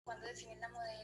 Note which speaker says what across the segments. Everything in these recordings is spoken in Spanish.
Speaker 1: cuando definen la modelo.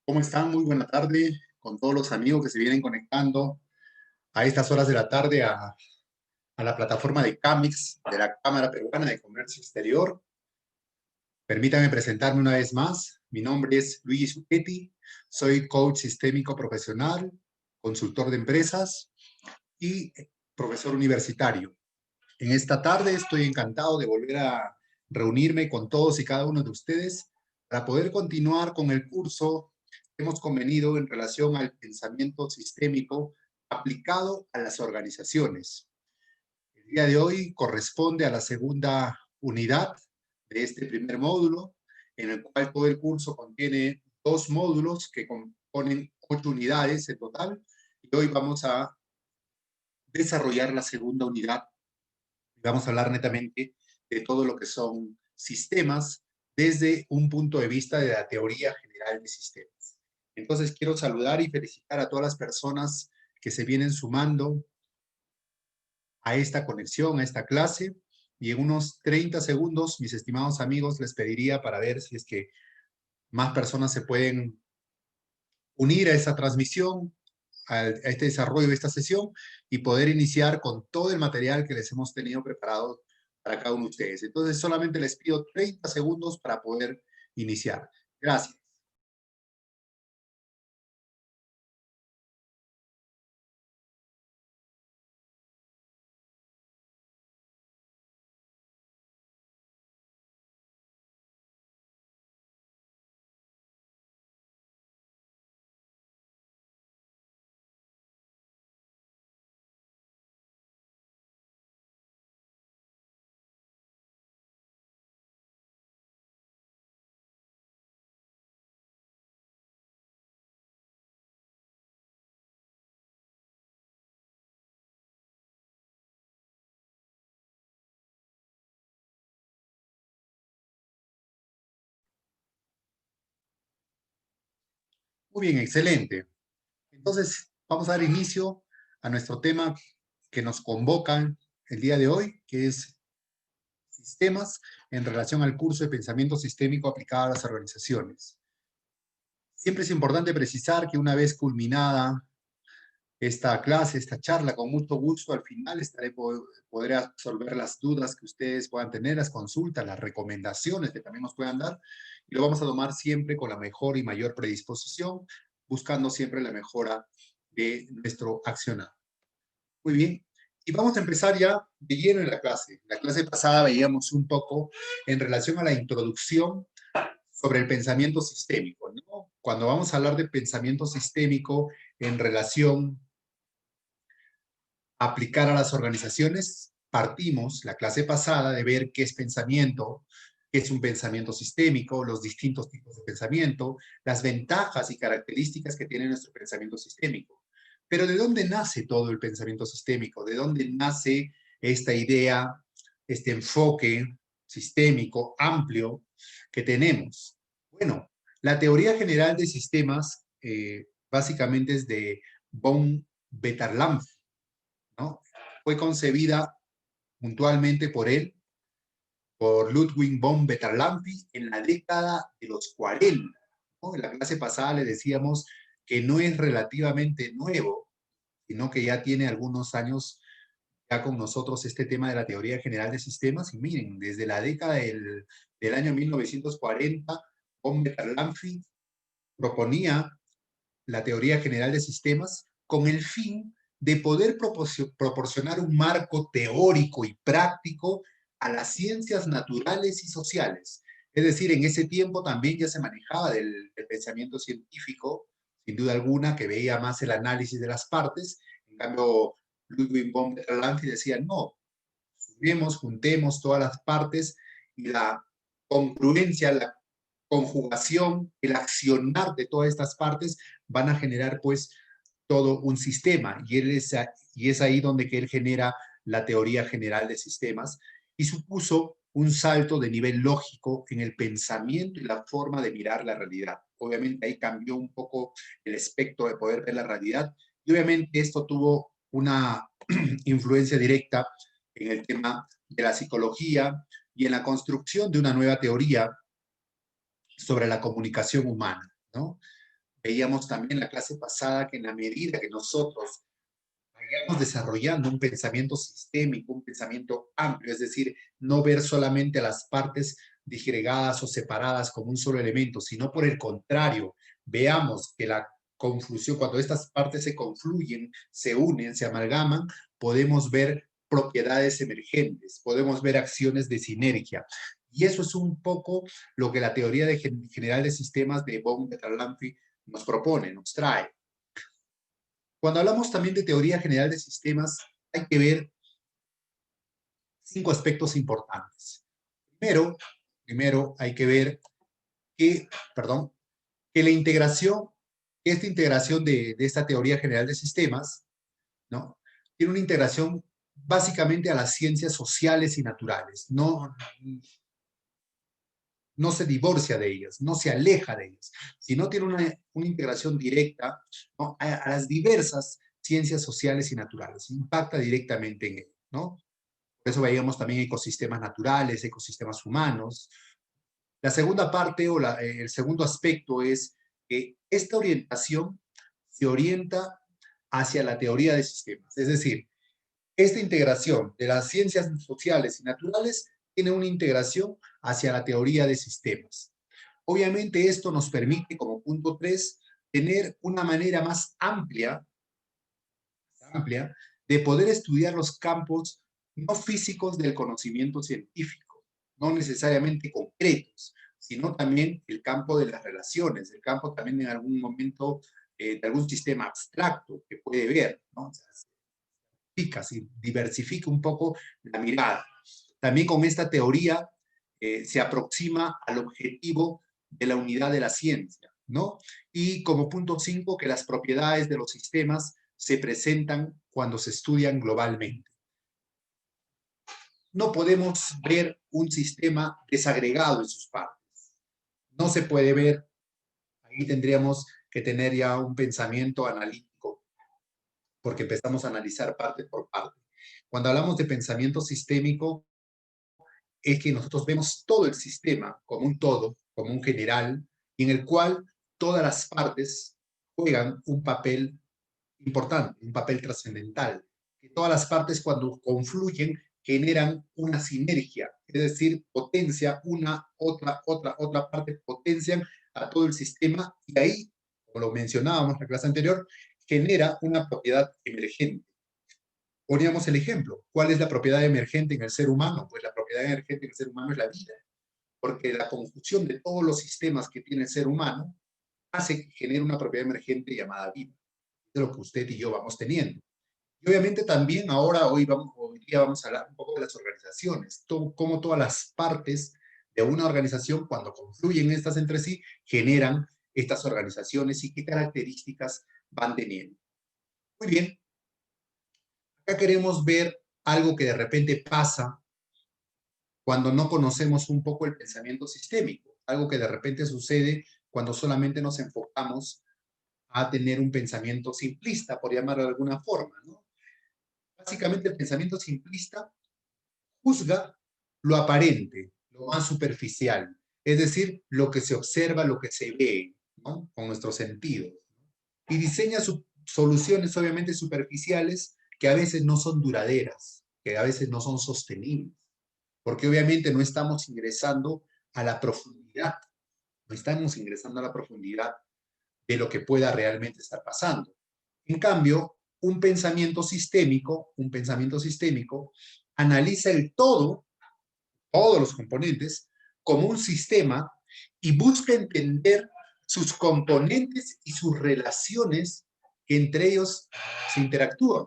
Speaker 2: ¿Cómo están? Muy buena tarde con todos los amigos que se vienen conectando a estas horas de la tarde a la plataforma de CAMEX de la Cámara Peruana de Comercio Exterior. Permítanme presentarme una vez más. Mi nombre es Luigi Zucchetti, soy coach sistémico profesional, consultor de empresas y profesor universitario. En esta tarde estoy encantado de volver a reunirme con todos y cada uno de ustedes para poder continuar con el curso que hemos convenido en relación al pensamiento sistémico aplicado a las organizaciones. El día de hoy corresponde a la segunda unidad de este primer módulo, en el cual todo el curso contiene 2 módulos que componen 8 unidades en total. Y hoy vamos a desarrollar la segunda unidad. Vamos a hablar netamente de todo lo que son sistemas desde un punto de vista de la teoría general de sistemas. Entonces, quiero saludar y felicitar a todas las personas que se vienen sumando a esta conexión, a esta clase. Y en unos 30 segundos, mis estimados amigos, les pediría para ver si es que más personas se pueden unir a esa transmisión, a este desarrollo de esta sesión y poder iniciar con todo el material que les hemos tenido preparado para cada uno de ustedes. Entonces, solamente les pido 30 segundos para poder iniciar. Gracias. Muy bien, excelente. Entonces, vamos a dar inicio a nuestro tema que nos convoca el día de hoy, que es sistemas en relación al curso de pensamiento sistémico aplicado a las organizaciones. Siempre es importante precisar que una vez culminada esta clase, esta charla, con mucho gusto, al final podré absolver las dudas que ustedes puedan tener, las consultas, las recomendaciones que también nos puedan dar, y lo vamos a tomar siempre con la mejor y mayor predisposición, buscando siempre la mejora de nuestro accionar. Muy bien. Y vamos a empezar ya de lleno en la clase. La clase pasada veíamos un poco en relación a la introducción sobre el pensamiento sistémico, ¿no? Cuando vamos a hablar de pensamiento sistémico en relación a aplicar a las organizaciones, partimos la clase pasada de ver qué es pensamiento, qué es un pensamiento sistémico, los distintos tipos de pensamiento, las ventajas y características que tiene nuestro pensamiento sistémico. Pero ¿de dónde nace todo el pensamiento sistémico? ¿De dónde nace esta idea, este enfoque sistémico amplio que tenemos? Bueno, la teoría general de sistemas básicamente es de von Beterlamp, ¿no? Fue concebida puntualmente por él, por Ludwig von Bettalampi, en la década de los 40. ¿No? En la clase pasada le decíamos que no es relativamente nuevo, sino que ya tiene algunos años ya con nosotros este tema de la teoría general de sistemas, y miren, desde la década del año 1940, von Bertalanffy proponía la teoría general de sistemas con el fin de poder proporcionar un marco teórico y práctico a las ciencias naturales y sociales. Es decir, en ese tiempo también ya se manejaba del pensamiento científico, sin duda alguna, que veía más el análisis de las partes. En cambio, Ludwig von Bertalanffy decía, no, sumemos, juntemos todas las partes y la congruencia, la conjugación, el accionar de todas estas partes van a generar pues todo un sistema y es ahí donde que él genera la teoría general de sistemas y supuso un salto de nivel lógico en el pensamiento y la forma de mirar la realidad. Obviamente ahí cambió un poco el espectro de poder ver la realidad y obviamente esto tuvo una influencia directa en el tema de la psicología y en la construcción de una nueva teoría sobre la comunicación humana, ¿no? Veíamos también en la clase pasada que en la medida que nosotros vayamos desarrollando un pensamiento sistémico, un pensamiento amplio, es decir, no ver solamente las partes disgregadas o separadas como un solo elemento, sino por el contrario, veamos que la confusión, cuando estas partes se confluyen, se unen, se amalgaman, podemos ver propiedades emergentes, podemos ver acciones de sinergia. Y eso es un poco lo que la teoría general de sistemas de von Bertalanffy nos propone, nos trae. Cuando hablamos también de teoría general de sistemas, hay que ver 5 aspectos importantes. Primero hay que ver que, perdón, que la integración, esta integración de esta teoría general de sistemas, ¿no? Tiene una integración básicamente a las ciencias sociales y naturales. No se divorcia de ellas, no se aleja de ellas, sino tiene una integración directa, ¿no? A las diversas ciencias sociales y naturales, impacta directamente en ello, ¿no? Por eso veíamos también ecosistemas naturales, ecosistemas humanos. La segunda parte o el segundo aspecto es que esta orientación se orienta hacia la teoría de sistemas, es decir, esta integración de las ciencias sociales y naturales tiene una integración hacia la teoría de sistemas. Obviamente esto nos permite, como punto 3, tener una manera más amplia de poder estudiar los campos no físicos del conocimiento científico, no necesariamente concretos, sino también el campo de las relaciones, el campo también en algún momento de algún sistema abstracto que puede ver, ¿no? O sea, se diversifica un poco la mirada. También con esta teoría se aproxima al objetivo de la unidad de la ciencia, ¿no? Y como punto 5, que las propiedades de los sistemas se presentan cuando se estudian globalmente. No podemos ver un sistema desagregado en sus partes. No se puede ver, ahí tendríamos que tener ya un pensamiento analítico, porque empezamos a analizar parte por parte. Cuando hablamos de pensamiento sistémico, es que nosotros vemos todo el sistema como un todo, como un general, en el cual todas las partes juegan un papel importante, un papel trascendental. Que todas las partes cuando confluyen generan una sinergia, es decir, potencia una, otra parte, potencian a todo el sistema y ahí, como lo mencionábamos en la clase anterior, genera una propiedad emergente. Poníamos el ejemplo. ¿Cuál es la propiedad emergente en el ser humano? Pues la propiedad emergente en el ser humano es la vida, porque la conjunción de todos los sistemas que tiene el ser humano hace que genere una propiedad emergente llamada vida. Es lo que usted y yo vamos teniendo. Y obviamente también hoy día vamos a hablar un poco de las organizaciones, cómo todas las partes de una organización, cuando confluyen estas entre sí, generan estas organizaciones y qué características van teniendo. Muy bien, acá queremos ver algo que de repente pasa cuando no conocemos un poco el pensamiento sistémico, algo que de repente sucede cuando solamente nos enfocamos a tener un pensamiento simplista, por llamarlo de alguna forma, ¿no? Básicamente el pensamiento simplista juzga lo aparente, lo más superficial, es decir, lo que se observa, lo que se ve, ¿no? Con nuestros sentidos. Y diseña soluciones obviamente superficiales que a veces no son duraderas. que a veces no son sostenibles, porque obviamente no estamos ingresando a la profundidad, no estamos ingresando a la profundidad de lo que pueda realmente estar pasando. En cambio, un pensamiento sistémico, analiza el todo, todos los componentes, como un sistema y busca entender sus componentes y sus relaciones que entre ellos se interactúan.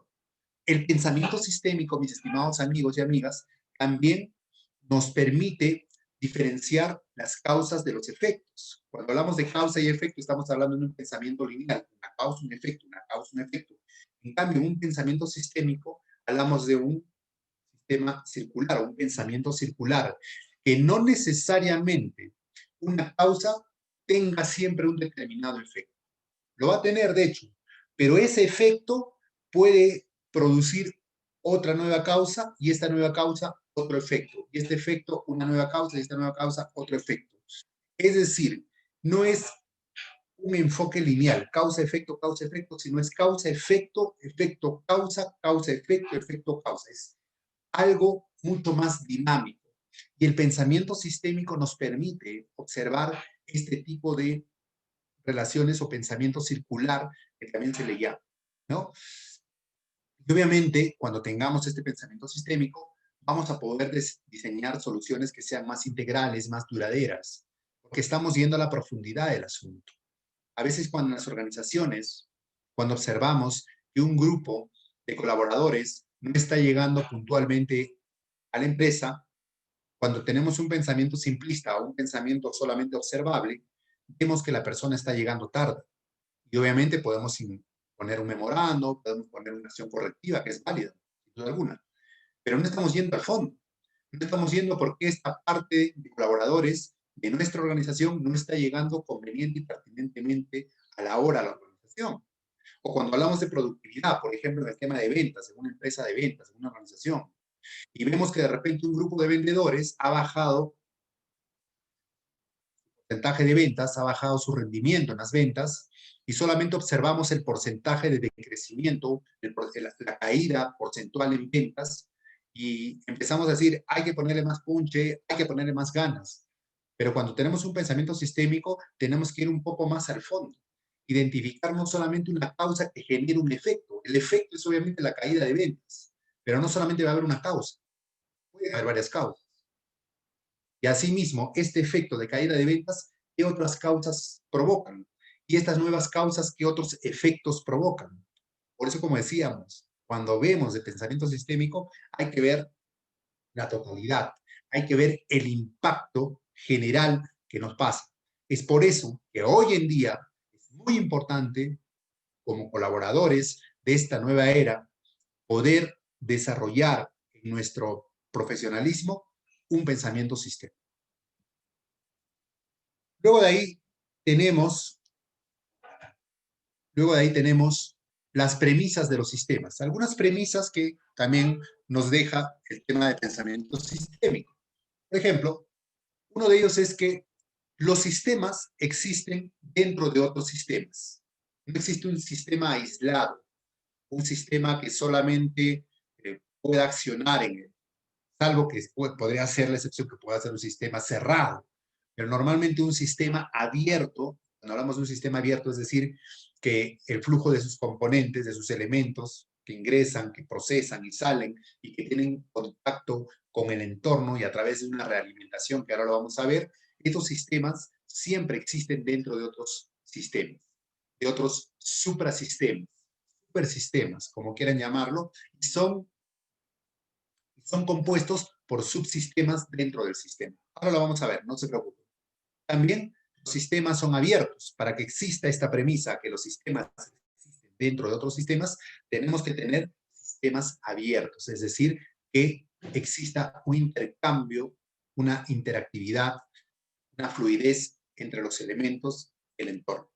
Speaker 2: El pensamiento sistémico, mis estimados amigos y amigas, también nos permite diferenciar las causas de los efectos. Cuando hablamos de causa y efecto, estamos hablando de un pensamiento lineal, una causa, un efecto, una causa, un efecto. En cambio, en un pensamiento sistémico, hablamos de un sistema circular, un pensamiento circular, que no necesariamente una causa tenga siempre un determinado efecto. Lo va a tener, de hecho, pero ese efecto puede producir otra nueva causa y esta nueva causa otro efecto. Y este efecto una nueva causa y esta nueva causa otro efecto. Es decir, no es un enfoque lineal, causa, efecto, sino es causa, efecto, efecto, causa, efecto, efecto, causa. Es algo mucho más dinámico. Y el pensamiento sistémico nos permite observar este tipo de relaciones o pensamiento circular, que también se le llama, ¿no? Y obviamente, cuando tengamos este pensamiento sistémico, vamos a poder diseñar soluciones que sean más integrales, más duraderas, porque estamos yendo a la profundidad del asunto. A veces cuando en las organizaciones, cuando observamos que un grupo de colaboradores no está llegando puntualmente a la empresa, cuando tenemos un pensamiento simplista o un pensamiento solamente observable, vemos que la persona está llegando tarde. Y obviamente podemos poner un memorando, podemos poner una acción correctiva que es válida, sin duda alguna. Pero no estamos yendo al fondo. No estamos yendo por qué esta parte de colaboradores de nuestra organización no está llegando conveniente y pertinentemente a la hora a la organización. O cuando hablamos de productividad, por ejemplo, en el tema de ventas, en una empresa de ventas, en una organización, y vemos que de repente un grupo de vendedores ha bajado porcentaje de ventas, ha bajado su rendimiento en las ventas y solamente observamos el porcentaje de decrecimiento, la caída porcentual en ventas y empezamos a decir, hay que ponerle más punche, hay que ponerle más ganas. Pero cuando tenemos un pensamiento sistémico, tenemos que ir un poco más al fondo. Identificar no solamente una causa que genere un efecto. El efecto es obviamente la caída de ventas, pero no solamente va a haber una causa, puede haber varias causas. Y asimismo, este efecto de caída de ventas, ¿qué otras causas provocan? Y estas nuevas causas, ¿qué otros efectos provocan? Por eso, como decíamos, cuando vemos de pensamiento sistémico, hay que ver la totalidad, hay que ver el impacto general que nos pasa. Es por eso que hoy en día es muy importante, como colaboradores de esta nueva era, poder desarrollar en nuestro profesionalismo un pensamiento sistémico. Luego de ahí tenemos, luego de ahí tenemos las premisas de los sistemas. Algunas premisas que también nos deja el tema de pensamiento sistémico. Por ejemplo, uno de ellos es que los sistemas existen dentro de otros sistemas. No existe un sistema aislado, un sistema que solamente pueda accionar en él, salvo que podría ser la excepción que pueda ser un sistema cerrado. Pero normalmente un sistema abierto, cuando hablamos de un sistema abierto, es decir, que el flujo de sus componentes, de sus elementos que ingresan, que procesan y salen y que tienen contacto con el entorno y a través de una realimentación, que ahora lo vamos a ver, estos sistemas siempre existen dentro de otros sistemas, de otros suprasistemas, supersistemas, como quieran llamarlo, y son compuestos por subsistemas dentro del sistema. Ahora lo vamos a ver, no se preocupen. También los sistemas son abiertos. Para que exista esta premisa que los sistemas existen dentro de otros sistemas, tenemos que tener sistemas abiertos, es decir, que exista un intercambio, una interactividad, una fluidez entre los elementos del entorno.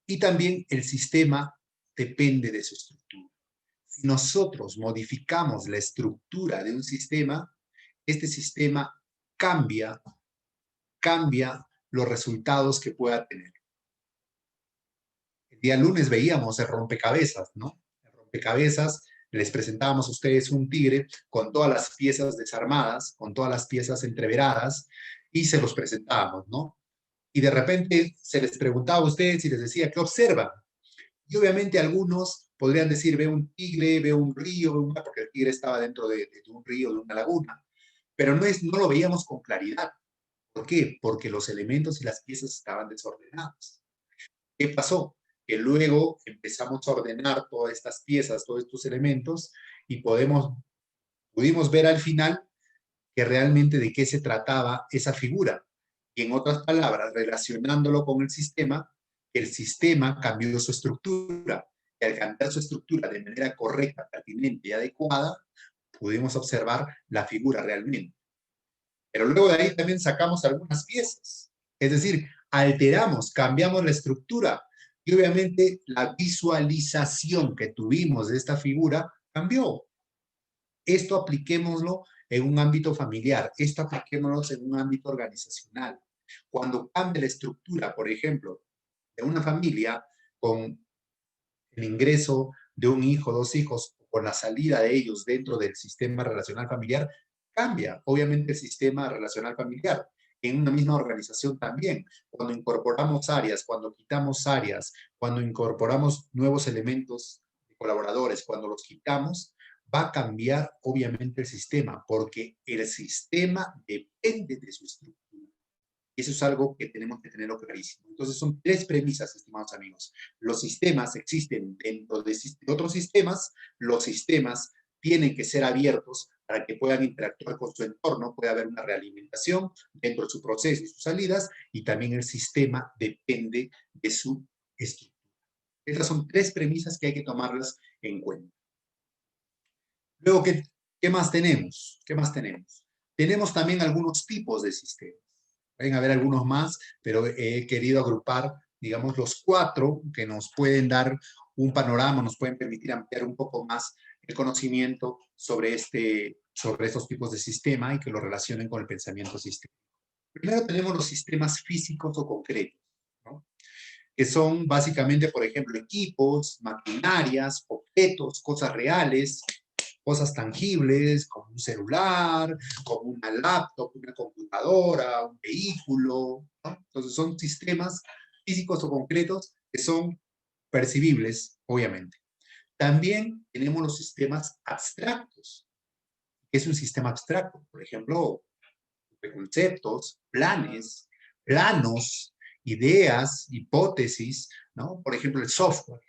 Speaker 2: Y también el sistema depende de su estructura. Si nosotros modificamos la estructura de un sistema, este sistema cambia los resultados que pueda tener. El día lunes veíamos el rompecabezas, ¿no? El rompecabezas les presentábamos a ustedes un tigre con todas las piezas desarmadas, con todas las piezas entreveradas, y se los presentábamos, ¿no? Y de repente se les preguntaba a ustedes y les decía, ¿qué observan? Y obviamente algunos podrían decir, veo un tigre, veo un río, porque el tigre estaba dentro de un río, de una laguna, pero no lo veíamos con claridad. ¿Por qué? Porque los elementos y las piezas estaban desordenados. ¿Qué pasó? Que luego empezamos a ordenar todas estas piezas, todos estos elementos, y pudimos ver al final que realmente de qué se trataba esa figura. Y en otras palabras, relacionándolo con el sistema cambió su estructura. Y al cambiar su estructura de manera correcta, pertinente y adecuada, pudimos observar la figura realmente. Pero luego de ahí también sacamos algunas piezas. Es decir, alteramos, cambiamos la estructura y obviamente la visualización que tuvimos de esta figura cambió. Esto apliquémoslo en un ámbito familiar, esto apliquémoslo en un ámbito organizacional. Cuando cambia la estructura, por ejemplo, de una familia con el ingreso de un hijo, dos hijos, con la salida de ellos dentro del sistema relacional familiar, cambia obviamente el sistema relacional familiar. En una misma organización también, cuando incorporamos áreas, cuando quitamos áreas, cuando incorporamos nuevos elementos de colaboradores, cuando los quitamos, va a cambiar obviamente el sistema, porque el sistema depende de su estructura. Y eso es algo que tenemos que tenerlo clarísimo. Entonces son tres premisas, estimados amigos. Los sistemas existen dentro de otros sistemas, los sistemas tienen que ser abiertos para que puedan interactuar con su entorno, puede haber una realimentación dentro de su proceso y sus salidas, y también el sistema depende de su estructura. Estas son tres premisas que hay que tomarlas en cuenta. Luego, ¿qué más tenemos? ¿Qué más tenemos? Tenemos también algunos tipos de sistemas. Pueden haber algunos más, pero he querido agrupar, digamos, los cuatro que nos pueden dar un panorama, nos pueden permitir ampliar un poco más el conocimiento sobre estos tipos de sistema y que lo relacionen con el pensamiento sistémico. Primero tenemos los sistemas físicos o concretos, ¿no? Que son básicamente, por ejemplo, equipos, maquinarias, objetos, cosas reales, cosas tangibles, como un celular, como una laptop, una computadora, un vehículo, ¿no? Entonces son sistemas físicos o concretos que son percibibles, obviamente. También tenemos los sistemas abstractos. ¿Qué es un sistema abstracto? Por ejemplo, conceptos, planos, ideas, hipótesis, ¿no? Por ejemplo, el software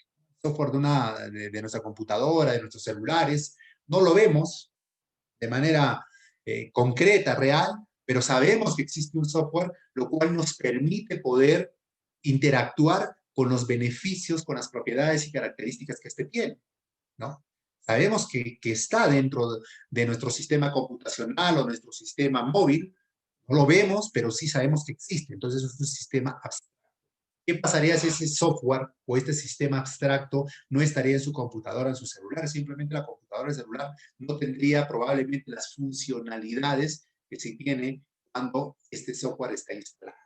Speaker 2: de nuestra computadora, de nuestros celulares, no lo vemos de manera concreta, real, pero sabemos que existe un software, lo cual nos permite poder interactuar con los beneficios, con las propiedades y características que este tiene, ¿no? Sabemos que está dentro de nuestro sistema computacional o nuestro sistema móvil, no lo vemos, pero sí sabemos que existe. Entonces es un sistema abstracto. ¿Qué pasaría si ese software o este sistema abstracto no estaría en su computadora, en su celular? Simplemente la computadora, el celular, no tendría probablemente las funcionalidades que se tiene cuando este software está instalado,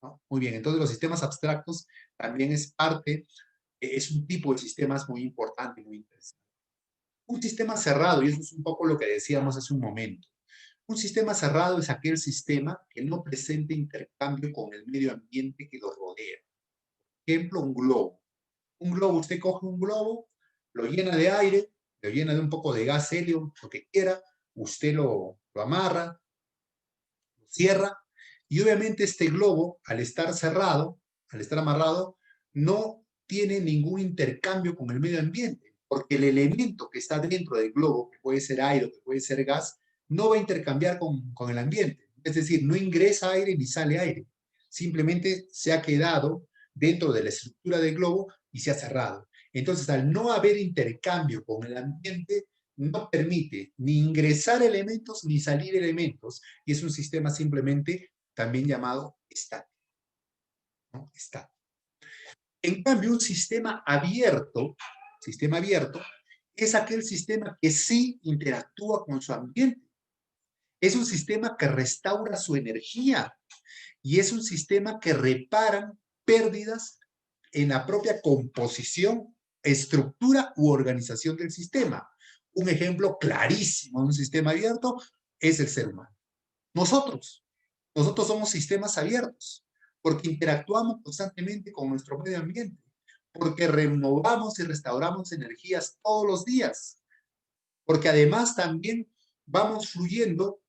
Speaker 2: ¿no? Muy bien, entonces los sistemas abstractos también es un tipo de sistemas muy importante, muy interesante. Un sistema cerrado, y eso es un poco lo que decíamos hace un momento. Un sistema cerrado es aquel sistema que no presenta intercambio con el medio ambiente que lo rodea. Ejemplo, un globo. Un globo, usted coge un globo, lo llena de aire, lo llena de un poco de gas helio, lo que quiera, usted lo amarra, lo cierra, y obviamente este globo, al estar cerrado, al estar amarrado, no tiene ningún intercambio con el medio ambiente, porque el elemento que está dentro del globo, que puede ser aire o que puede ser gas, no va a intercambiar con el ambiente. Es decir, no ingresa aire ni sale aire. Simplemente se ha quedado dentro de la estructura del globo y se ha cerrado. Entonces, al no haber intercambio con el ambiente, no permite ni ingresar elementos ni salir elementos, y es un sistema simplemente también llamado estático, ¿no? Estático. En cambio, un sistema abierto, es aquel sistema que sí interactúa con su ambiente. Es un sistema que restaura su energía y es un sistema que repara pérdidas en la propia composición, estructura u organización del sistema. Un ejemplo clarísimo de un sistema abierto es el ser humano. Nosotros somos sistemas abiertos, porque interactuamos constantemente con nuestro medio ambiente, porque renovamos y restauramos energías todos los días, porque además también vamos fluyendo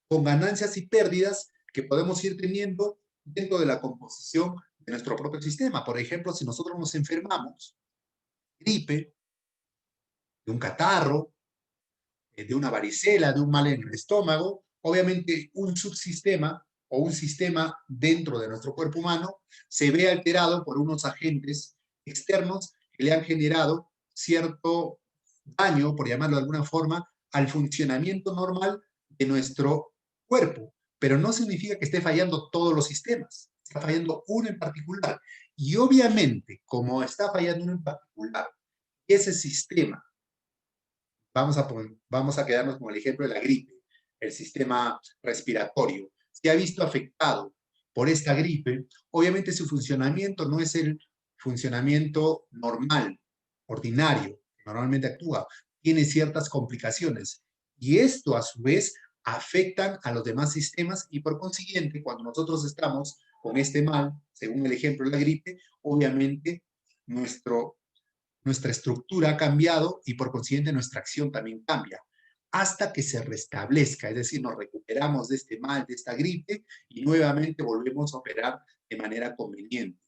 Speaker 2: con ganancias y pérdidas que podemos ir teniendo dentro de la composición de nuestro propio sistema. Por ejemplo, si nosotros nos enfermamos, gripe, de un catarro, de una varicela, de un mal en el estómago, obviamente un subsistema o un sistema dentro de nuestro cuerpo humano se ve alterado por unos agentes externos que le han generado cierto daño, por llamarlo de alguna forma, al funcionamiento normal de nuestro cuerpo. Pero no significa que esté fallando todos los sistemas, está fallando uno en particular. Y obviamente, como está fallando uno en particular, ese sistema vamos a quedarnos con el ejemplo de la gripe, el sistema respiratorio. Se ha visto afectado por esta gripe, obviamente su funcionamiento no es el funcionamiento normal, ordinario, que normalmente actúa, tiene ciertas complicaciones. Y esto, a su vez, afectan a los demás sistemas y por consiguiente, cuando nosotros estamos con este mal, según el ejemplo de la gripe, obviamente nuestra estructura ha cambiado y por consiguiente nuestra acción también cambia, hasta que se restablezca, es decir, nos recuperamos de este mal, de esta gripe y nuevamente volvemos a operar de manera conveniente.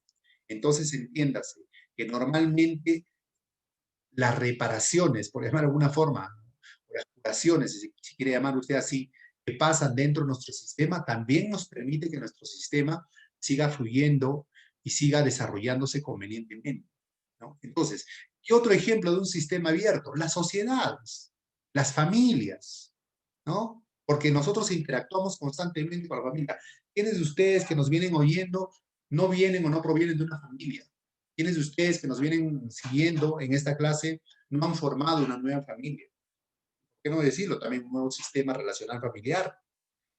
Speaker 2: Entonces, entiéndase que normalmente las reparaciones, por llamar de alguna forma, o las curaciones, si quiere llamar usted así, que pasan dentro de nuestro sistema, también nos permite que nuestro sistema siga fluyendo y siga desarrollándose convenientemente, ¿no? Entonces, ¿qué otro ejemplo de un sistema abierto? Las sociedades, las familias, ¿no? Porque nosotros interactuamos constantemente con la familia. ¿Quiénes de ustedes que nos vienen oyendo no vienen o no provienen de una familia? ¿Quiénes de ustedes que nos vienen siguiendo en esta clase no han formado una nueva familia? ¿Por qué no decirlo? También un nuevo sistema relacional familiar.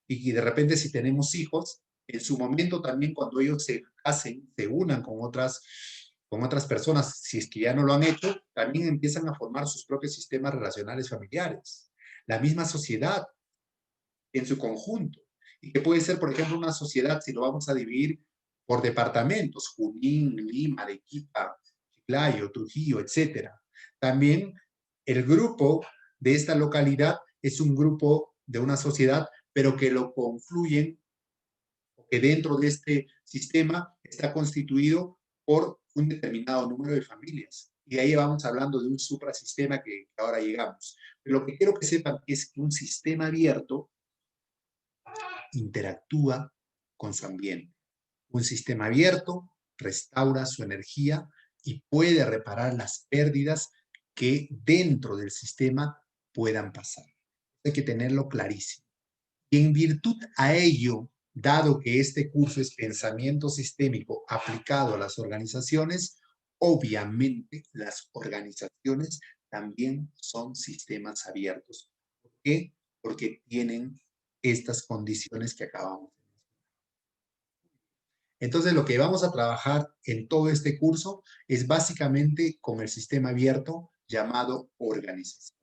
Speaker 2: Y de repente si tenemos hijos, en su momento también cuando ellos se casen, se unan con otras personas, si es que ya no lo han hecho, también empiezan a formar sus propios sistemas relacionales familiares. La misma sociedad en su conjunto. Y que puede ser, por ejemplo, una sociedad, si lo vamos a dividir por departamentos, Junín, Lima, Arequipa, Chiclayo, Trujillo, etcétera. También el grupo de esta localidad es un grupo de una sociedad, pero que lo confluyen, que dentro de este sistema está constituido por un determinado número de familias. Y ahí vamos hablando de un suprasistema que ahora llegamos. Pero lo que quiero que sepan es que un sistema abierto interactúa con su ambiente. Un sistema abierto restaura su energía y puede reparar las pérdidas que dentro del sistema puedan pasar. Hay que tenerlo clarísimo. Y en virtud a ello, dado que este curso es pensamiento sistémico aplicado a las organizaciones, obviamente las organizaciones también son sistemas abiertos. ¿Por qué? Porque tienen estas condiciones que acabamos de mencionar. Entonces, lo que vamos a trabajar en todo este curso es básicamente con el sistema abierto llamado organización.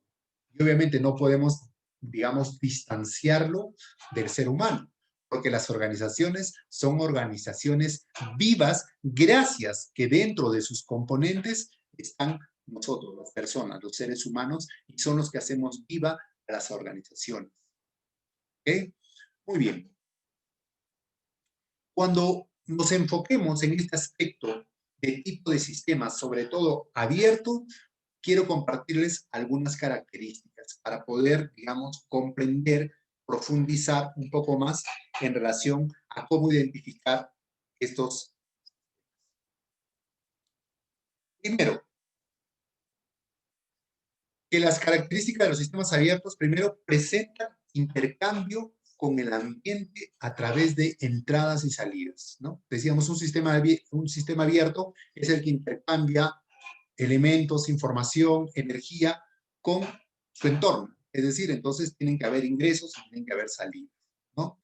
Speaker 2: Y obviamente no podemos, digamos, distanciarlo del ser humano, porque las organizaciones son organizaciones vivas gracias que dentro de sus componentes están nosotros, las personas, los seres humanos, y son los que hacemos viva a las organizaciones. ¿Ok? Muy bien. Cuando nos enfoquemos en este aspecto de tipo de sistemas, sobre todo abierto, quiero compartirles algunas características para poder, digamos, comprender, profundizar un poco más en relación a cómo identificar estos. Primero, que las características de los sistemas abiertos, primero, presentan intercambio con el ambiente a través de entradas y salidas, ¿no? Decíamos, un sistema abierto es el que intercambia elementos, información, energía con su entorno. Es decir, entonces tienen que haber ingresos y tienen que haber salidas, ¿no?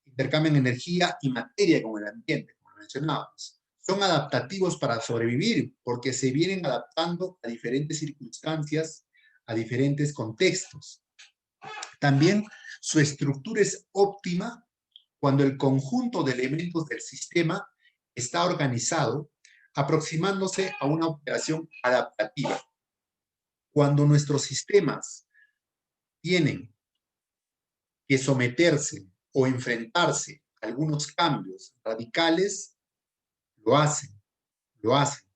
Speaker 2: Intercambian energía y materia con el ambiente, como mencionábamos. Son adaptativos para sobrevivir porque se vienen adaptando a diferentes circunstancias, a diferentes contextos. También su estructura es óptima cuando el conjunto de elementos del sistema está organizado, aproximándose a una operación adaptativa. Cuando nuestros sistemas tienen que someterse o enfrentarse a algunos cambios radicales, lo hacen, lo hacen.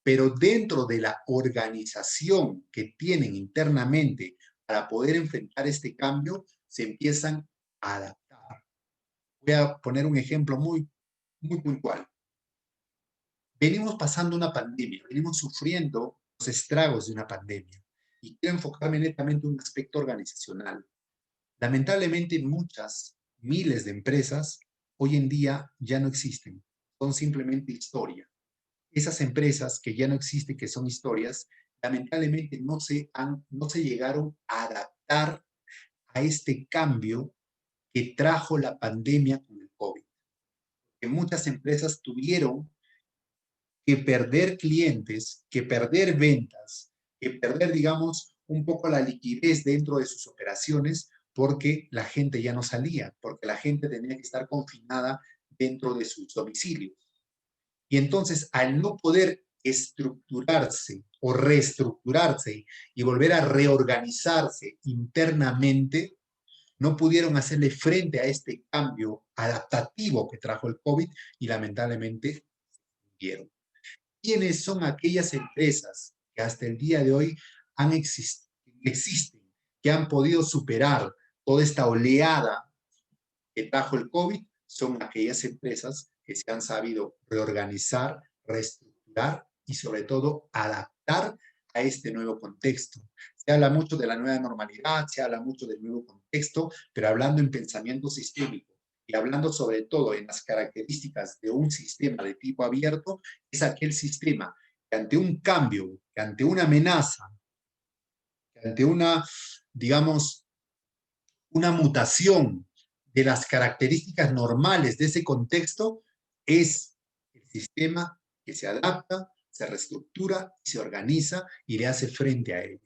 Speaker 2: Pero dentro de la organización que tienen internamente para poder enfrentar este cambio, se empiezan a adaptar. Voy a poner un ejemplo muy puntual. Venimos pasando una pandemia, venimos sufriendo los estragos de una pandemia. Y quiero enfocarme netamente en un aspecto organizacional. Lamentablemente, muchas, miles de empresas hoy en día ya no existen. Son simplemente historia. Esas empresas que ya no existen, que son historias, lamentablemente no se llegaron a adaptar a este cambio que trajo la pandemia con el COVID. Que muchas empresas tuvieron que perder clientes, que perder ventas, que perder, digamos, un poco la liquidez dentro de sus operaciones porque la gente ya no salía, porque la gente tenía que estar confinada dentro de sus domicilios. Y entonces, al no poder estructurarse o reestructurarse y volver a reorganizarse internamente, no pudieron hacerle frente a este cambio adaptativo que trajo el COVID y lamentablemente murieron. ¿Quiénes son aquellas empresas que hasta el día de hoy existen, que han podido superar toda esta oleada que trajo el COVID? Son aquellas empresas que se han sabido reorganizar, reestructurar y sobre todo adaptar a este nuevo contexto. Se habla mucho de la nueva normalidad, se habla mucho del nuevo contexto, pero hablando en pensamiento sistémico y hablando sobre todo en las características de un sistema de tipo abierto, es aquel sistema que ante un cambio, que ante una amenaza, que ante una, digamos, una mutación de las características normales de ese contexto, es el sistema que se adapta, se reestructura, se organiza y le hace frente a él.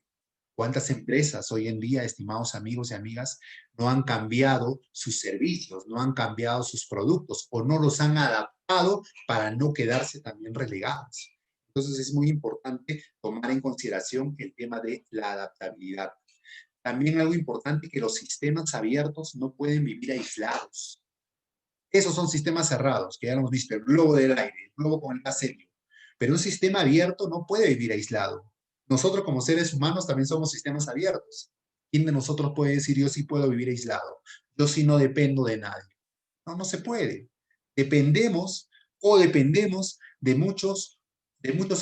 Speaker 2: ¿Cuántas empresas hoy en día, estimados amigos y amigas, no han cambiado sus servicios, no han cambiado sus productos o no los han adaptado para no quedarse también relegados? Entonces es muy importante tomar en consideración el tema de la adaptabilidad. También algo importante, que los sistemas abiertos no pueden vivir aislados. Esos son sistemas cerrados, que ya hemos visto, el globo del aire, el globo con el gas helio. Pero un sistema abierto no puede vivir aislado. Nosotros como seres humanos también somos sistemas abiertos. ¿Quién de nosotros puede decir yo sí puedo vivir aislado? Yo sí no dependo de nadie. No, no se puede. Dependemos de muchos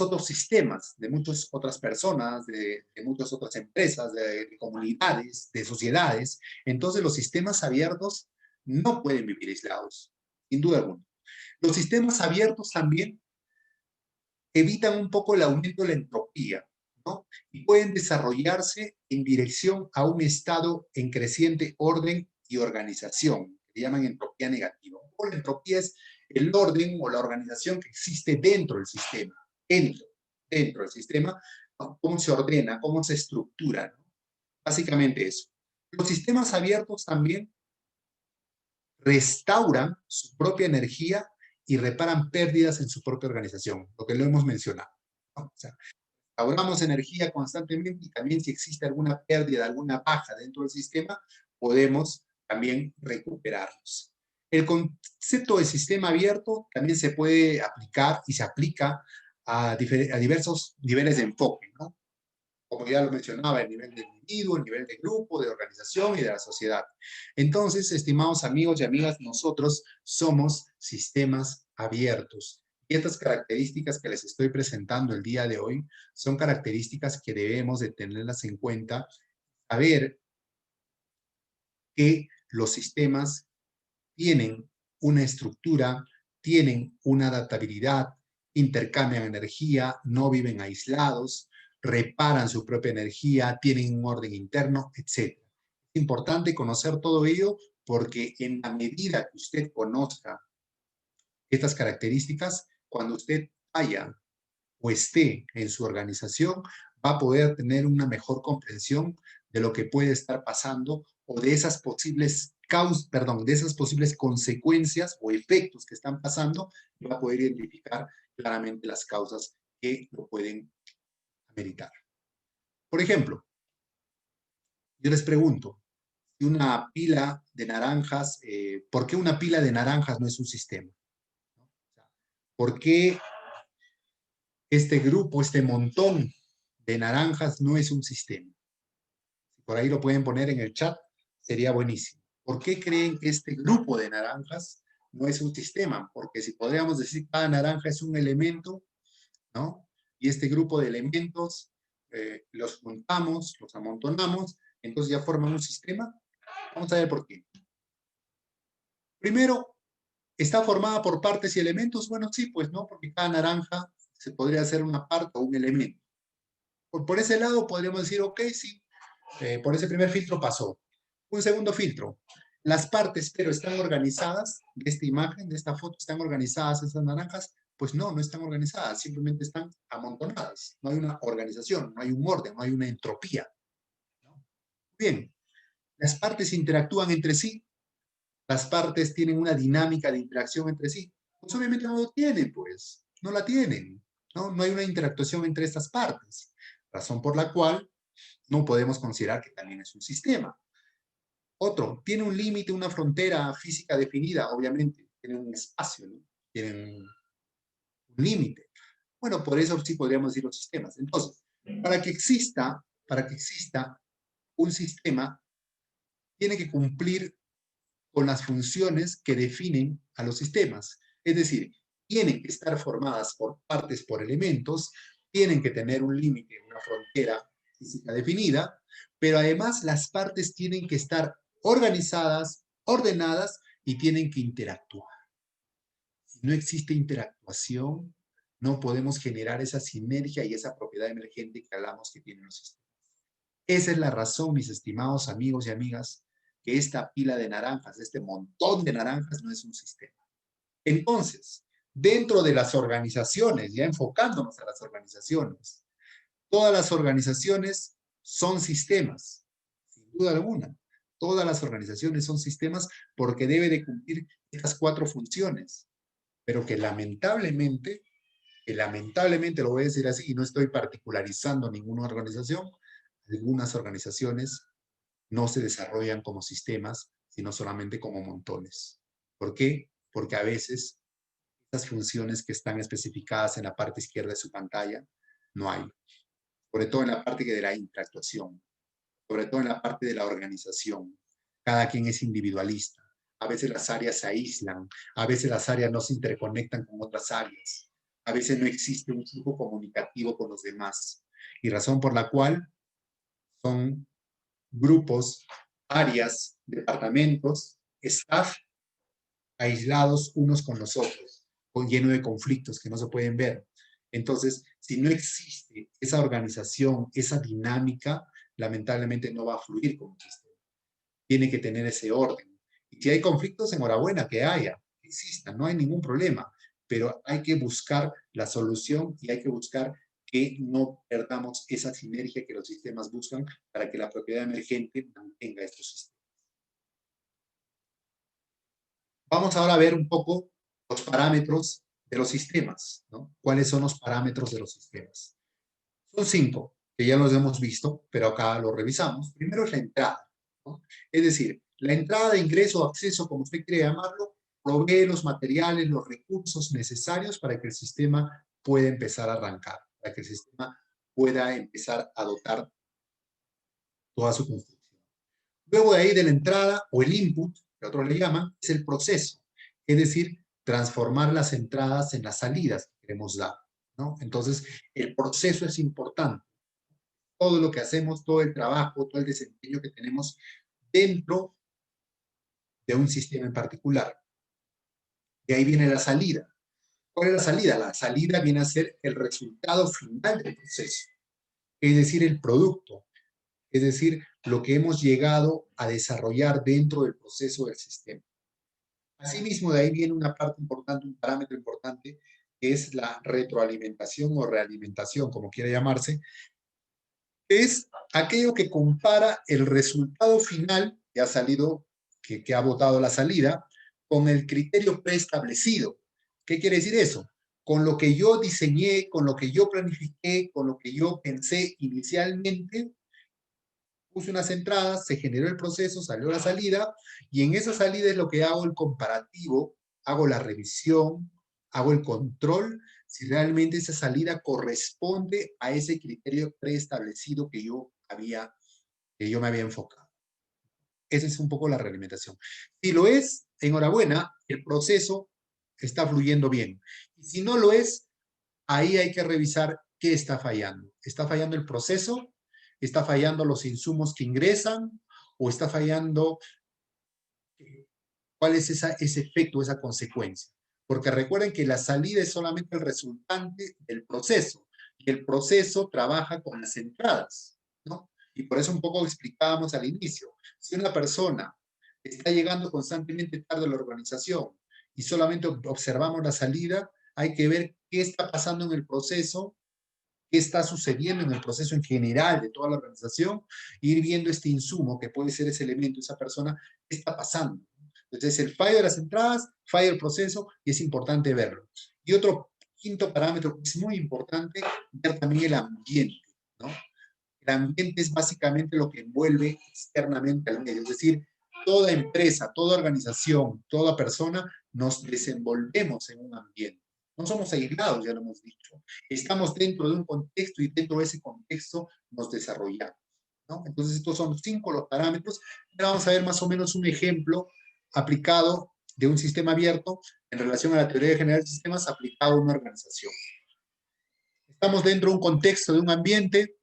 Speaker 2: otros sistemas, de muchas otras personas, de muchas otras empresas, de comunidades, de sociedades. Entonces los sistemas abiertos no pueden vivir aislados, sin duda alguna. Los sistemas abiertos también evitan un poco el aumento de la entropía, ¿no? Y pueden desarrollarse en dirección a un estado en creciente orden y organización, que llaman entropía negativa. La entropía es el orden o la organización que existe dentro del sistema, dentro del sistema, ¿no? Cómo se ordena, cómo se estructura, ¿no? Básicamente eso. Los sistemas abiertos también restauran su propia energía y reparan pérdidas en su propia organización, lo que lo hemos mencionado, ¿no? O sea, restauramos energía constantemente y también si existe alguna pérdida, alguna baja dentro del sistema, podemos también recuperarlos. El concepto de sistema abierto también se puede aplicar y se aplica a diversos niveles de enfoque, ¿no? Como ya lo mencionaba, el nivel de individuo, el nivel de grupo, de organización y de la sociedad. Entonces, estimados amigos y amigas, nosotros somos sistemas abiertos. Y estas características que les estoy presentando el día de hoy son características que debemos de tenerlas en cuenta, saber que los sistemas tienen una estructura, tienen una adaptabilidad, intercambian energía, no viven aislados, reparan su propia energía, tienen un orden interno, etc. Es importante conocer todo ello porque en la medida que usted conozca estas características, cuando usted vaya o esté en su organización, va a poder tener una mejor comprensión de lo que puede estar pasando o de esas posibles de esas posibles consecuencias o efectos que están pasando, y va a poder identificar claramente las causas que lo pueden ameritar. Por ejemplo, yo les pregunto, si una pila de naranjas, ¿por qué una pila de naranjas no es un sistema? ¿Por qué este grupo, este montón de naranjas no es un sistema? Por ahí lo pueden poner en el chat, sería buenísimo. ¿Por qué creen que este grupo de naranjas no es un sistema? Porque si podríamos decir que cada naranja es un elemento, ¿no? Y este grupo de elementos los juntamos, los amontonamos, entonces ya forman un sistema. Vamos a ver por qué. Primero, ¿está formada por partes y elementos? Bueno, sí, pues no, porque cada naranja se podría hacer una parte o un elemento. Por ese lado podríamos decir, ok, sí, por ese primer filtro pasó. Un segundo filtro. Las partes, pero están organizadas de esta imagen, de esta foto, ¿están organizadas esas naranjas? Pues no, no están organizadas, simplemente están amontonadas. No hay una organización, no hay un orden, no hay una entropía. Bien, las partes interactúan entre sí, las partes tienen una dinámica de interacción entre sí. Pues obviamente no lo tienen, pues, no la tienen. No hay una interactuación entre estas partes, razón por la cual no podemos considerar que también es un sistema. Otro, tiene un límite, una frontera física definida, obviamente, tiene un espacio, ¿no? Tienen un límite. Bueno, por eso sí podríamos decir los sistemas. Entonces, para que exista un sistema, tiene que cumplir con las funciones que definen a los sistemas. Es decir, tienen que estar formadas por partes, por elementos, tienen que tener un límite, una frontera física definida, pero además las partes tienen que estar organizadas, ordenadas y tienen que interactuar. Si no existe interactuación, no podemos generar esa sinergia y esa propiedad emergente que hablamos que tienen los sistemas. Esa es la razón, mis estimados amigos y amigas, que esta pila de naranjas, este montón de naranjas, no es un sistema. Entonces, dentro de las organizaciones, ya enfocándonos a las organizaciones, todas las organizaciones son sistemas, sin duda alguna. Todas las organizaciones son sistemas porque debe de cumplir estas 4 funciones, pero que lamentablemente lo voy a decir así, y no estoy particularizando ninguna organización, algunas organizaciones no se desarrollan como sistemas, sino solamente como montones. ¿Por qué? Porque a veces estas funciones que están especificadas en la parte izquierda de su pantalla no hay. Sobre todo en la parte de la interactuación, sobre todo en la parte de la organización. Cada quien es individualista. A veces las áreas se aíslan, a veces las áreas no se interconectan con otras áreas, a veces no existe un flujo comunicativo con los demás. Y razón por la cual son grupos, áreas, departamentos, staff aislados unos con los otros, lleno de conflictos que no se pueden ver. Entonces, si no existe esa organización, esa dinámica, lamentablemente no va a fluir como sistema. Tiene que tener ese orden. Y si hay conflictos, enhorabuena, que haya, que existan, no hay ningún problema, pero hay que buscar la solución y hay que buscar que no perdamos esa sinergia que los sistemas buscan para que la propiedad emergente mantenga estos sistemas. Vamos ahora a ver un poco los parámetros de los sistemas, ¿no? ¿Cuáles son los parámetros de los sistemas? Son 5, que ya los hemos visto, pero acá los revisamos. Primero es la entrada, ¿no? Es decir, la entrada de ingreso o acceso, como usted quiere llamarlo, provee los materiales, los recursos necesarios para que el sistema pueda empezar a arrancar, para que el sistema pueda empezar a dotar toda su construcción. Luego de ahí de la entrada o el input, que otros le llaman, es el proceso. Es decir, transformar las entradas en las salidas que queremos dar, ¿no? Entonces, el proceso es importante. Todo lo que hacemos, todo el trabajo, todo el desempeño que tenemos dentro de un sistema en particular. De ahí viene la salida. ¿Cuál es la salida? La salida viene a ser el resultado final del proceso, es decir, el producto, es decir, lo que hemos llegado a desarrollar dentro del proceso del sistema. Asimismo, de ahí viene una parte importante, un parámetro importante, que es la retroalimentación o realimentación, como quiera llamarse, es aquello que compara el resultado final que ha salido, que ha votado la salida, con el criterio preestablecido. ¿Qué quiere decir eso? Con lo que yo diseñé, con lo que yo planifiqué, con lo que yo pensé inicialmente, puse unas entradas, se generó el proceso, salió la salida, y en esa salida es lo que hago el comparativo, hago la revisión, hago el control, si realmente esa salida corresponde a ese criterio preestablecido que yo me había enfocado. Esa es un poco la realimentación. Si lo es, enhorabuena, el proceso está fluyendo bien. Y si no lo es, ahí hay que revisar qué está fallando. ¿Está fallando el proceso? ¿Está fallando los insumos que ingresan? ¿O está fallando cuál es ese efecto, esa consecuencia? Porque recuerden que la salida es solamente el resultante del proceso. Y el proceso trabaja con las entradas, ¿no? Y por eso un poco explicábamos al inicio. Si una persona está llegando constantemente tarde a la organización y solamente observamos la salida, hay que ver qué está pasando en el proceso, qué está sucediendo en el proceso en general de toda la organización, e ir viendo este insumo que puede ser ese elemento, esa persona, qué está pasando. Entonces, el fallo de las entradas, fallo del proceso, y es importante verlo. Y otro quinto parámetro que es muy importante, ver también el ambiente, ¿no? El ambiente es básicamente lo que envuelve externamente al medio, es decir, toda empresa, toda organización, toda persona, nos desenvolvemos en un ambiente. No somos aislados, ya lo hemos dicho. Estamos dentro de un contexto y dentro de ese contexto nos desarrollamos, ¿no? Entonces, estos son 5 los parámetros. Ahora vamos a ver más o menos un ejemplo aplicado de un sistema abierto en relación a la teoría general de sistemas aplicado a una organización. Estamos dentro de un contexto, de un ambiente.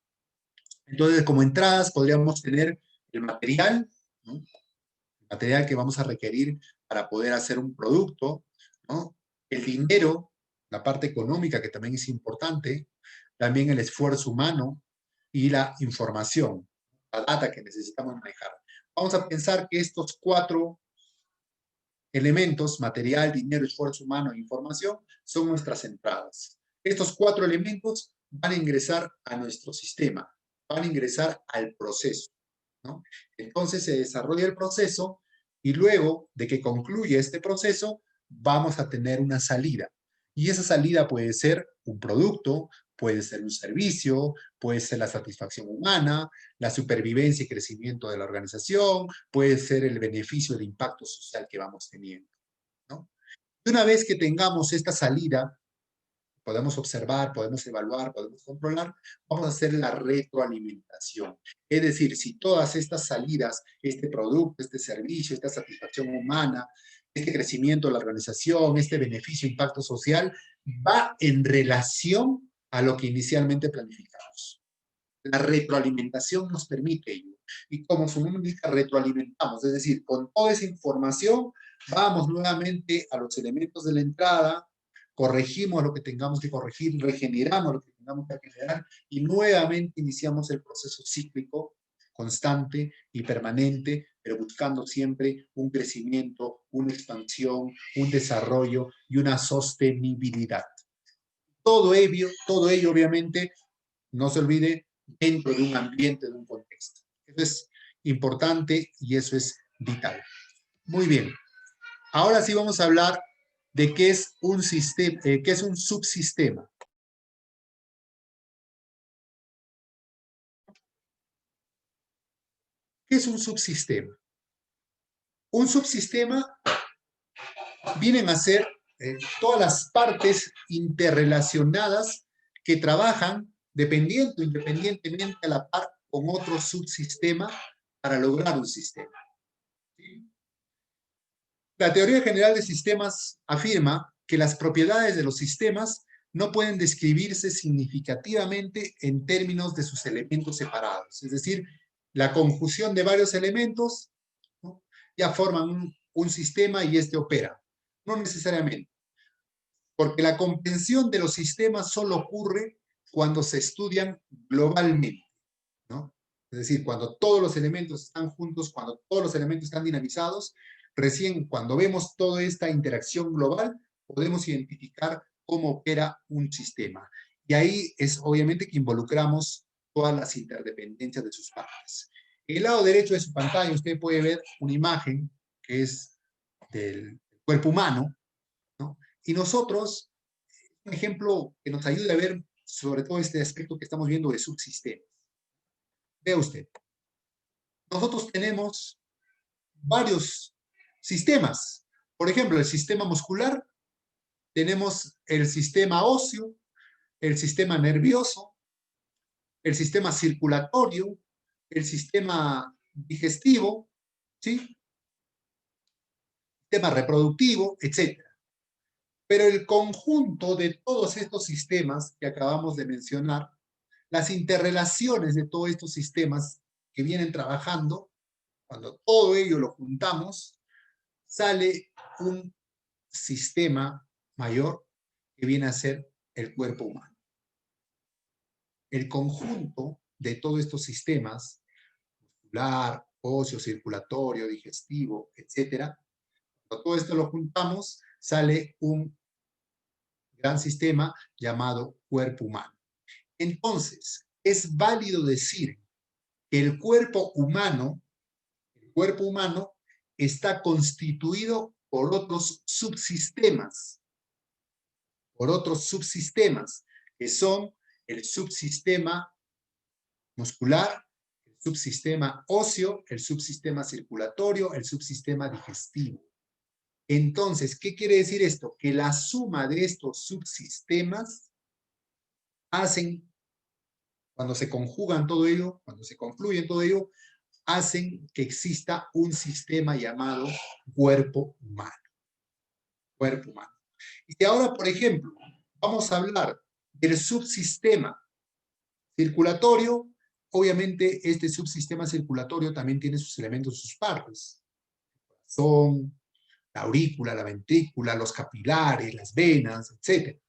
Speaker 2: Entonces, como entradas podríamos tener el material, ¿no? El material que vamos a requerir para poder hacer un producto, ¿no? El dinero, la parte económica que también es importante, también el esfuerzo humano y la información, la data que necesitamos manejar. Vamos a pensar que estos 4 elementos, material, dinero, esfuerzo humano e información, son nuestras entradas. Estos 4 elementos van a ingresar a nuestro sistema, van a ingresar al proceso, ¿no? Entonces se desarrolla el proceso y luego de que concluye este proceso, vamos a tener una salida. Y esa salida puede ser un producto, puede ser un servicio, puede ser la satisfacción humana, la supervivencia y crecimiento de la organización, puede ser el beneficio del impacto social que vamos teniendo, ¿no? Y una vez que tengamos esta salida, podemos observar, podemos evaluar, podemos controlar, vamos a hacer la retroalimentación. Es decir, si todas estas salidas, este producto, este servicio, esta satisfacción humana, este crecimiento de la organización, este beneficio, impacto social, va en relación a lo que inicialmente planificamos. La retroalimentación nos permite ello. Y como su nombre indica, retroalimentamos, es decir, con toda esa información, vamos nuevamente a los elementos de la entrada, corregimos lo que tengamos que corregir, regeneramos lo que tengamos que regenerar y nuevamente iniciamos el proceso cíclico, constante y permanente, pero buscando siempre un crecimiento, una expansión, un desarrollo y una sostenibilidad. Todo ello obviamente, no se olvide, dentro de un ambiente, de un contexto. Eso es importante y eso es vital. Muy bien. Ahora sí vamos a hablar de qué es un sistema, qué es un subsistema. ¿Qué es un subsistema? Un subsistema vienen a ser todas las partes interrelacionadas que trabajan independientemente a la par con otro subsistema para lograr un sistema. ¿Sí? La teoría general de sistemas afirma que las propiedades de los sistemas no pueden describirse significativamente en términos de sus elementos separados. Es decir, la conjunción de varios elementos, ¿no?, ya forman un sistema y este opera. No necesariamente, porque la comprensión de los sistemas solo ocurre cuando se estudian globalmente, ¿no? Es decir, cuando todos los elementos están juntos, cuando todos los elementos están dinamizados, recién cuando vemos toda esta interacción global, podemos identificar cómo opera un sistema. Y ahí es obviamente que involucramos todas las interdependencias de sus partes. En el lado derecho de su pantalla usted puede ver una imagen que es del cuerpo humano, ¿no? Y nosotros, un ejemplo que nos ayude a ver sobre todo este aspecto que estamos viendo de subsistemas. Vea usted, nosotros tenemos varios sistemas. Por ejemplo, el sistema muscular, tenemos el sistema óseo, el sistema nervioso, el sistema circulatorio, el sistema digestivo, ¿sí? Sistema reproductivo, etc. Pero el conjunto de todos estos sistemas que acabamos de mencionar, las interrelaciones de todos estos sistemas que vienen trabajando, cuando todo ello lo juntamos, sale un sistema mayor que viene a ser el cuerpo humano. El conjunto de todos estos sistemas, muscular, óseo, circulatorio, digestivo, etcétera, cuando todo esto lo juntamos, sale un gran sistema llamado cuerpo humano. Entonces, es válido decir que el cuerpo humano está constituido por otros subsistemas, que son el subsistema muscular, el subsistema óseo, el subsistema circulatorio, el subsistema digestivo. Entonces, ¿qué quiere decir esto? Que la suma de estos subsistemas hacen, cuando se conjugan todo ello, cuando se confluyen todo ello, hacen que exista un sistema llamado cuerpo humano. Cuerpo humano. Y ahora, por ejemplo, vamos a hablar del subsistema circulatorio. Obviamente, este subsistema circulatorio también tiene sus elementos, sus partes. Son la aurícula, la ventrícula, los capilares, las venas, etc.,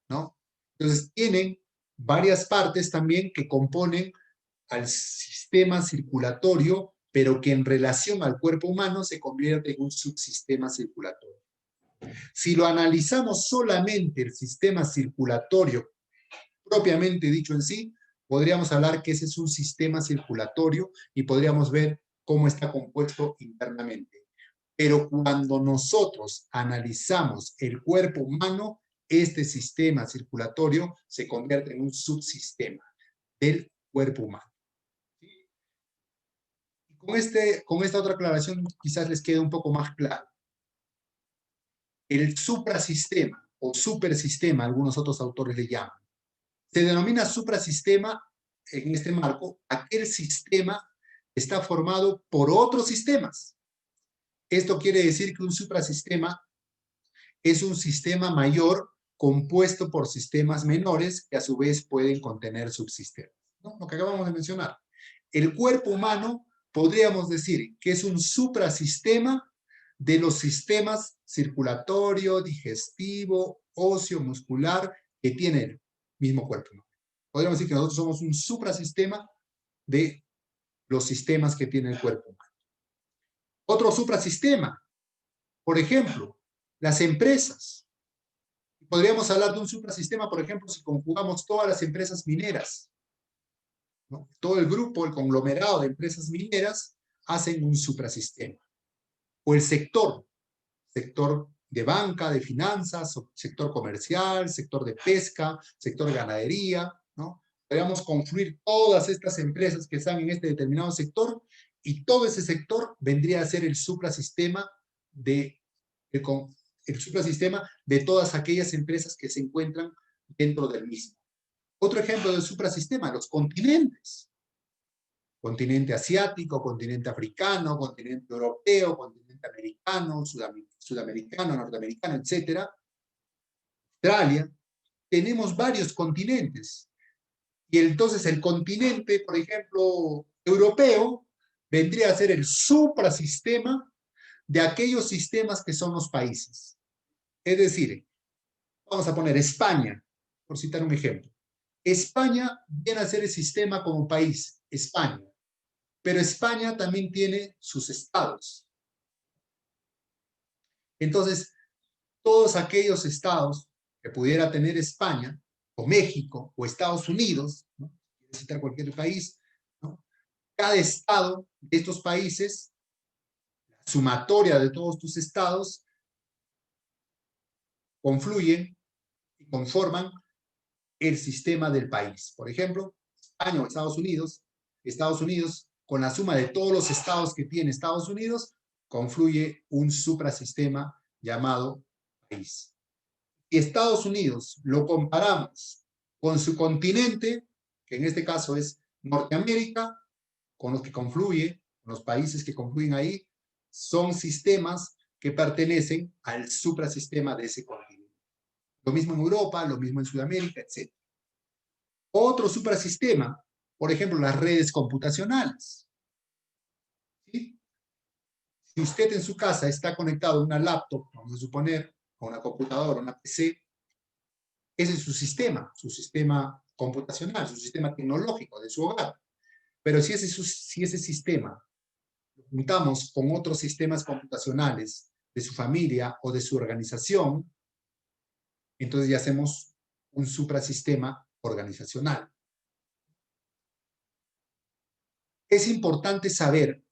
Speaker 2: ¿no? Entonces, tienen varias partes también que componen al sistema circulatorio, pero que en relación al cuerpo humano se convierte en un subsistema circulatorio. Si lo analizamos solamente el sistema circulatorio, propiamente dicho en sí, podríamos hablar que ese es un sistema circulatorio y podríamos ver cómo está compuesto internamente. Pero cuando nosotros analizamos el cuerpo humano, este sistema circulatorio se convierte en un subsistema del cuerpo humano. Con esta otra aclaración quizás les quede un poco más claro. El suprasistema o supersistema, algunos otros autores le llaman, se denomina suprasistema en este marco aquel sistema está formado por otros sistemas. Esto quiere decir que un suprasistema es un sistema mayor compuesto por sistemas menores que a su vez pueden contener subsistemas, ¿no? Lo que acabamos de mencionar. El cuerpo humano podríamos decir que es un suprasistema de los sistemas circulatorio, digestivo, óseo, muscular que tiene el mismo cuerpo humano. Podríamos decir que nosotros somos un suprasistema de los sistemas que tiene el cuerpo humano. Otro suprasistema, por ejemplo, las empresas. Podríamos hablar de un suprasistema, por ejemplo, si conjugamos todas las empresas mineras, ¿no? Todo el grupo, el conglomerado de empresas mineras hacen un suprasistema. O el sector de banca, de finanzas, sector comercial, sector de pesca, sector de ganadería, ¿no? Podríamos confluir todas estas empresas que están en este determinado sector y todo ese sector vendría a ser el suprasistema de todas aquellas empresas que se encuentran dentro del mismo. Otro ejemplo del suprasistema, los continentes. Continente asiático, continente africano, continente europeo, continente americano, sudamericano, norteamericano, etc. Australia. Tenemos varios continentes. Y entonces el continente, por ejemplo, europeo, vendría a ser el suprasistema de aquellos sistemas que son los países. Es decir, vamos a poner España, por citar un ejemplo. España viene a ser el sistema como país, España. Pero España también tiene sus estados. Entonces, todos aquellos estados que pudiera tener España, o México, o Estados Unidos, ¿no? citar cualquier país, ¿no? Cada estado de estos países, la sumatoria de todos tus estados, confluyen y conforman el sistema del país. Por ejemplo, España o Estados Unidos, con la suma de todos los estados que tiene Estados Unidos, confluye un suprasistema llamado país. Y Estados Unidos lo comparamos con su continente, que en este caso es Norteamérica, con los que confluye, con los países que confluyen ahí, son sistemas que pertenecen al suprasistema de ese continente. Lo mismo en Europa, lo mismo en Sudamérica, etc. Otro suprasistema, por ejemplo, las redes computacionales. ¿Sí? Si usted en su casa está conectado a una laptop, vamos a suponer, a una computadora, a una PC, ese es su sistema computacional, su sistema tecnológico de su hogar. Pero si ese sistema lo juntamos con otros sistemas computacionales de su familia o de su organización, entonces ya hacemos un suprasistema organizacional. Es importante saber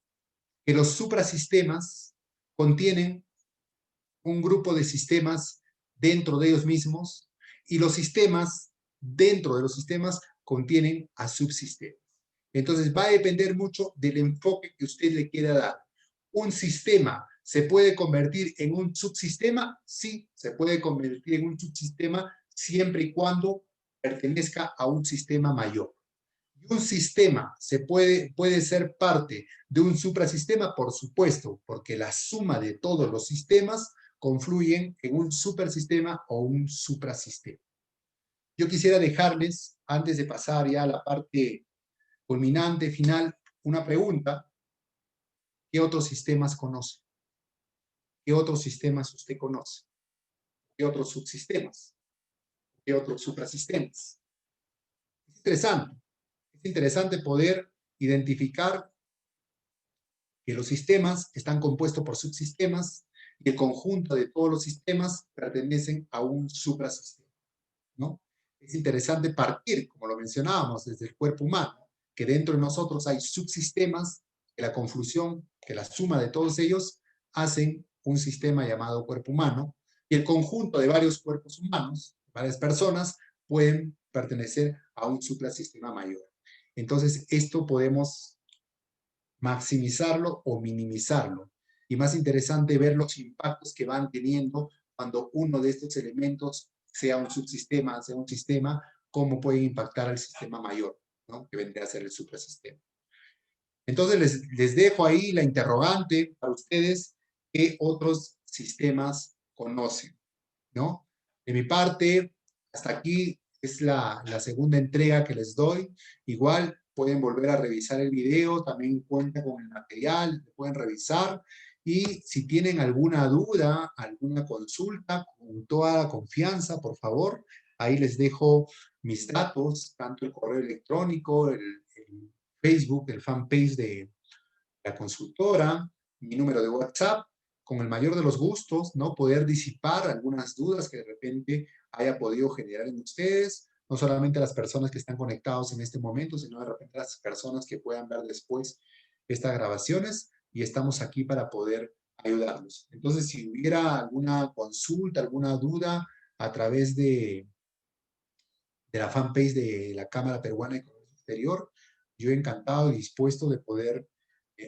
Speaker 2: que los suprasistemas contienen un grupo de sistemas dentro de ellos mismos y los sistemas dentro de los sistemas contienen a subsistemas. Entonces va a depender mucho del enfoque que usted le quiera dar. ¿Un sistema se puede convertir en un subsistema? Sí, se puede convertir en un subsistema siempre y cuando pertenezca a un sistema mayor. ¿Y un sistema puede ser parte de un suprasistema? Por supuesto, porque la suma de todos los sistemas confluyen en un supersistema o un suprasistema. Yo quisiera dejarles, antes de pasar ya a la parte culminante, final, una pregunta. ¿Qué otros sistemas conoce? ¿Qué otros sistemas usted conoce? ¿Qué otros subsistemas? ¿Qué otros suprasistemas? Es interesante poder identificar que los sistemas están compuestos por subsistemas y el conjunto de todos los sistemas pertenecen a un suprasistema, ¿no? Es interesante partir, como lo mencionábamos, desde el cuerpo humano, que dentro de nosotros hay subsistemas, que la confusión, que la suma de todos ellos hacen un sistema llamado cuerpo humano, y el conjunto de varios cuerpos humanos, varias personas, pueden pertenecer a un suprasistema mayor. Entonces, esto podemos maximizarlo o minimizarlo. Y más interesante ver los impactos que van teniendo cuando uno de estos elementos sea un subsistema, sea un sistema, cómo puede impactar al sistema mayor, ¿no? Que vendría a ser el suprasistema. Entonces les dejo ahí la interrogante para ustedes, ¿qué otros sistemas conocen? ¿No? De mi parte, hasta aquí es la segunda entrega que les doy. Igual pueden volver a revisar el video, también cuenta con el material, pueden revisar. Y si tienen alguna duda, alguna consulta, con toda la confianza, por favor, ahí les dejo mis datos, tanto el correo electrónico, el Facebook, el fanpage de la consultora, mi número de WhatsApp, con el mayor de los gustos, ¿no? Poder disipar algunas dudas que de repente haya podido generar en ustedes, no solamente las personas que están conectados en este momento, sino de repente las personas que puedan ver después estas grabaciones y estamos aquí para poder ayudarlos. Entonces, si hubiera alguna consulta, alguna duda a través de la fanpage de la Cámara Peruana de Comercio Exterior, yo encantado y dispuesto de poder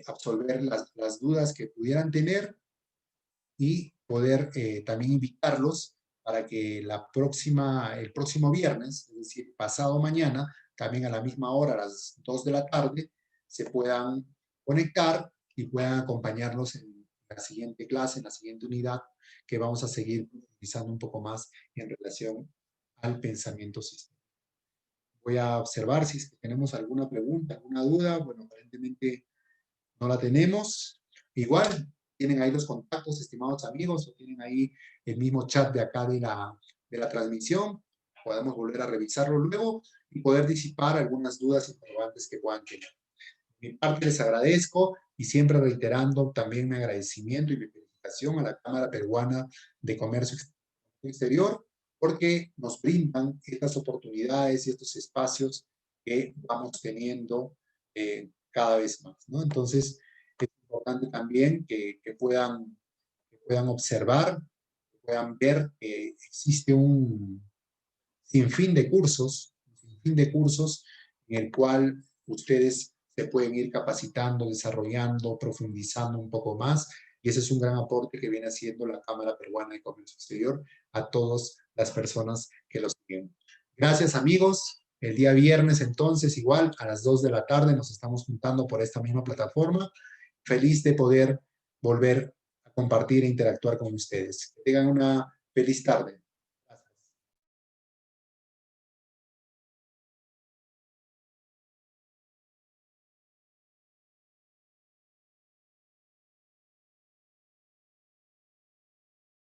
Speaker 2: absolver las dudas que pudieran tener y poder también invitarlos para que el próximo viernes, es decir, pasado mañana, también a la misma hora, a las 2 de la tarde, se puedan conectar y puedan acompañarnos en la siguiente clase, en la siguiente unidad, que vamos a seguir profundizando un poco más en relación al pensamiento sistémico. Voy a observar si es que tenemos alguna pregunta, alguna duda. Bueno, aparentemente no la tenemos. Igual, tienen ahí los contactos, estimados amigos, o tienen ahí el mismo chat de acá de la transmisión. Podemos volver a revisarlo luego y poder disipar algunas dudas interrogantes que puedan tener. De mi parte les agradezco y siempre reiterando también mi agradecimiento y mi felicitación a la Cámara Peruana de Comercio Exterior porque nos brindan estas oportunidades y estos espacios que vamos teniendo cada vez más, ¿no? Entonces, es importante también que puedan observar, que puedan ver que existe un sinfín de cursos, un sinfín de cursos en el cual ustedes se pueden ir capacitando, desarrollando, profundizando un poco más, y ese es un gran aporte que viene haciendo la Cámara Peruana de Comercio Exterior a todas las personas que los siguen. Gracias, amigos. El día viernes, entonces, igual a las 2 de la tarde nos estamos juntando por esta misma plataforma. Feliz de poder volver a compartir e interactuar con ustedes. Que tengan una feliz tarde.